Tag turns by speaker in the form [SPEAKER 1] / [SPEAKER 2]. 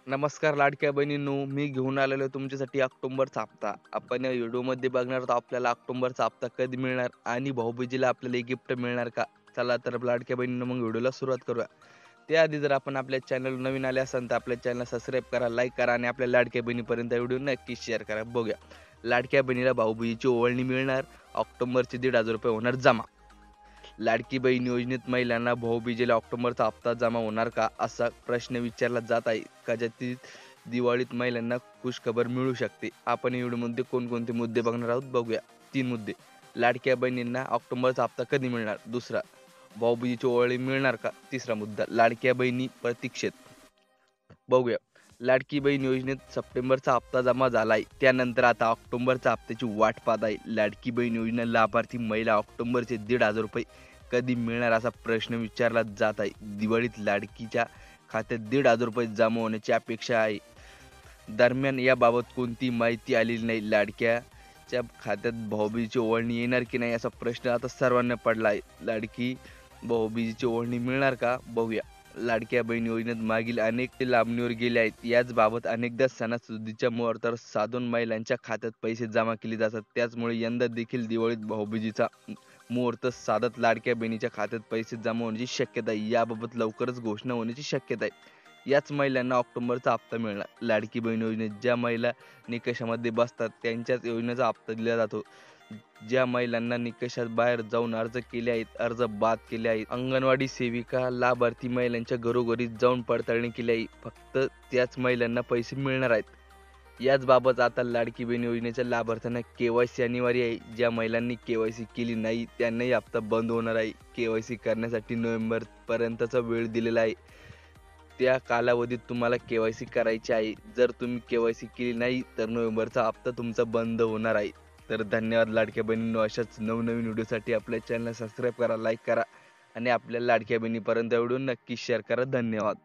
[SPEAKER 1] नमस्कार लाडक्या बहिणींनो, मी घेऊन आलेलो आहे तुमच्यासाठी ऑक्टोबरचा हप्ता. आपण या व्हिडिओमध्ये बघणार आहोत आपल्याला ऑक्टोबरचा हप्ता कधी मिळणार आणि भाऊबीजेला आपल्याला एक गिफ्ट मिळणार का? चला तर लाडक्या बहिणींनो मग व्हिडिओला सुरुवात करूया. त्याआधी जर आपण आपल्या चॅनल नवीन आले असाल तर आपल्या चॅनलला सबस्क्राईब करा, लाईक करा आणि आपल्या लाडक्या बहिणीपर्यंत व्हिडिओ नक्की शेअर करा. बघूया. लाडक्या बहिणीला भाऊबीजेची ओवाळणी मिळणार. ऑक्टोबरचे ₹1,500 होणार जमा. लाडकी बहीण योजनेत महिलांना भाऊबीजेला ऑक्टोबरचा हप्ता जमा होणार का असा प्रश्न विचारला जात आहे. कदाचित दिवाळीत महिलांना खुशखबर मिळू शकते. आपण या व्हिडिओमध्ये कोणकोणते मुद्दे बघणार आहोत बघूया. 3 मुद्दे. लाडक्या बहिणींना ऑक्टोबरचा हप्ता कधी मिळणार? दुसरा, भाऊबीजेची ओवाळणी मिळणार का? तिसरा मुद्दा, लाडक्या बहिणी प्रतीक्षेत. बघूया. लाडकी बहीण योजनेत सप्टेंबरचा हप्ता जमा झालाय. त्यानंतर आता ऑक्टोबरच्या हप्त्याची वाट पाहत आहे. लाडकी बहीण योजना लाभार्थी महिला ऑक्टोबरचे ₹1,500 कधी मिळणार असा प्रश्न विचारला जात आहे. दिवाळीत लाडकीच्या खात्यात ₹1,500 जमा होण्याची अपेक्षा आहे. दरम्यान याबाबत कोणती माहिती आलेली नाही. लाडक्याच्या खात्यात भाऊबीजेची ओवाळणी येणार की नाही असा प्रश्न आता सर्वांना पडला आहे. लाडकी भाऊबीजेची ओवाळणी मिळणार का? बघूया. लाडक्या बहीण योजनेत मागील अनेक लांबणीवर गेले आहेत. याचबाबत अनेकदा सणासुदीच्या मुहूर्तावर साधून महिलांच्या खात्यात पैसे जमा केले जातात. त्याचमुळे यंदा देखील दिवाळीत भाऊबीजेचा मुहूर्त साधत लाडक्या बहिणीच्या खात्यात पैसे जमा होण्याची शक्यता आहे. याबाबत लवकरच घोषणा होण्याची शक्यता आहे. याच महिलांना ऑक्टोबरचा हप्ता मिळणार. लाडकी बहीण योजनेत ज्या महिला निकषामध्ये बसतात त्यांच्याच योजनेचा हप्ता दिला जातो. ज्या महिलांना निकषात बाहेर जाऊन अर्ज बाद केले आहेत, अंगणवाडी सेविका लाभार्थी महिलांच्या घरोघरी जाऊन पडताळणी केली आहे, फक्त त्याच महिलांना पैसे मिळणार आहेत. याचबाबत आता लाडकी बहीण योजनेच्या लाभार्थ्यांना केवायसी अनिवार्य आहे. ज्या महिलांनी केवायसी केली नाही त्यांनाही हप्ता बंद होणार आहे. केवायसी करण्यासाठी नोव्हेंबर पर्यंतचा वेळ दिलेला आहे. त्या कालावधीत तुम्हाला केवायसी करायची आहे. जर तुम्ही केवायसी केली नाही तर नोव्हेंबरचा हप्ता तुमचा बंद होणार आहे. तर धन्यवाद लाडक्या बहिणींनो. अशाच नवनवीन व्हिडिओसाठी आपल्या चॅनलला सबस्क्राईब करा, लाईक करा आणि आपल्या लाडक्या बहिणीपर्यंत व्हिडिओ नक्की शेअर करा. धन्यवाद.